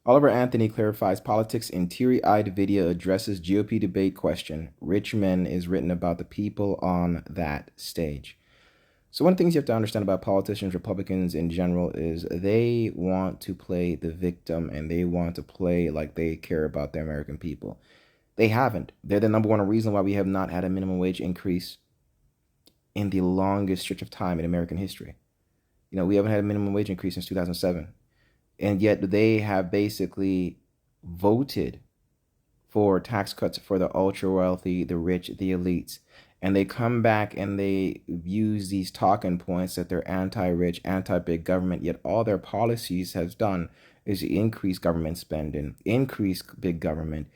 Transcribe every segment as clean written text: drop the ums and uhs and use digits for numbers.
Oliver Anthony clarifies politics in teary-eyed video addresses GOP debate question. Richmond is written about the people on that stage. So one of the things you have to understand about politicians, Republicans in general, is they want to play the victim and they want to play like they care about the American people. They haven't. They're the number one reason why we have not had a minimum wage increase in the longest stretch of time in American history. We haven't had a minimum wage increase since 2007. And yet they have basically voted for tax cuts for the ultra wealthy, the rich, the elites. And they come back and they use these talking points that they're anti-rich, anti-big government, yet all their policies have done is increase government spending, increase big government,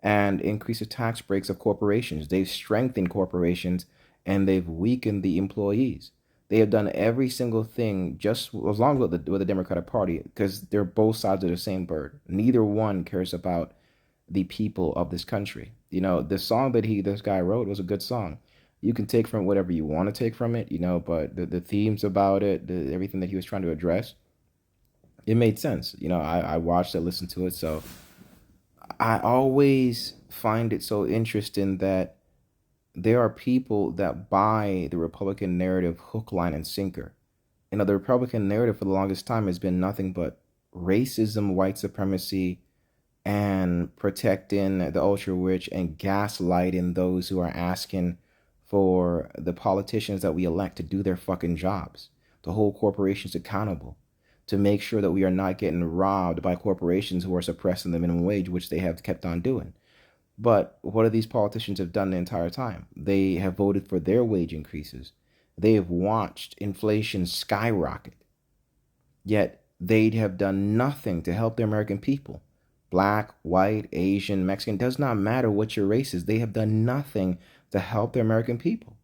and increase the tax breaks of corporations. They've strengthened corporations and they've weakened the employees. They have done every single thing just as long as with the Democratic Party, because they're both sides of the same bird. Neither one cares about the people of this country. The song that this guy wrote was a good song. You can take from whatever you want to take from it, but the themes about it, everything that he was trying to address, it made sense. I watched it, listened to it. So I always find it so interesting that there are people that buy the Republican narrative hook, line, and sinker. The Republican narrative for the longest time has been nothing but racism, white supremacy, and protecting the ultra rich and gaslighting those who are asking for the politicians that we elect to do their fucking jobs, to hold corporations accountable, to make sure that we are not getting robbed by corporations who are suppressing the minimum wage, which they have kept on doing. But what do these politicians have done the entire time? They have voted for their wage increases. They have watched inflation skyrocket. Yet they have done nothing to help the American people. Black, white, Asian, Mexican, does not matter what your race is. They have done nothing to help the American people.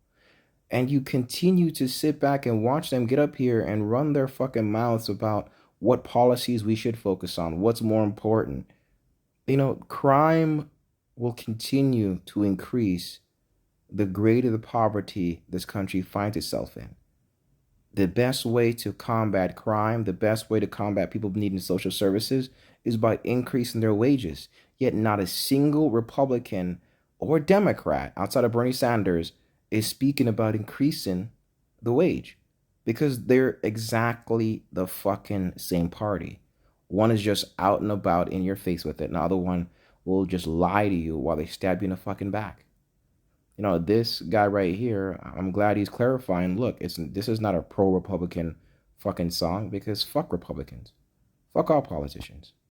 And you continue to sit back and watch them get up here and run their fucking mouths about what policies we should focus on, what's more important. Crime will continue to increase the greater the poverty this country finds itself in. The best way to combat crime, the best way to combat people needing social services is by increasing their wages. Yet not a single Republican or Democrat outside of Bernie Sanders is speaking about increasing the wage, because they're exactly the fucking same party. One is just out and about in your face with it, and the other one will just lie to you while they stab you in the fucking back. This guy right here, I'm glad he's clarifying. Look, this is not a pro-Republican fucking song, because fuck Republicans. Fuck all politicians.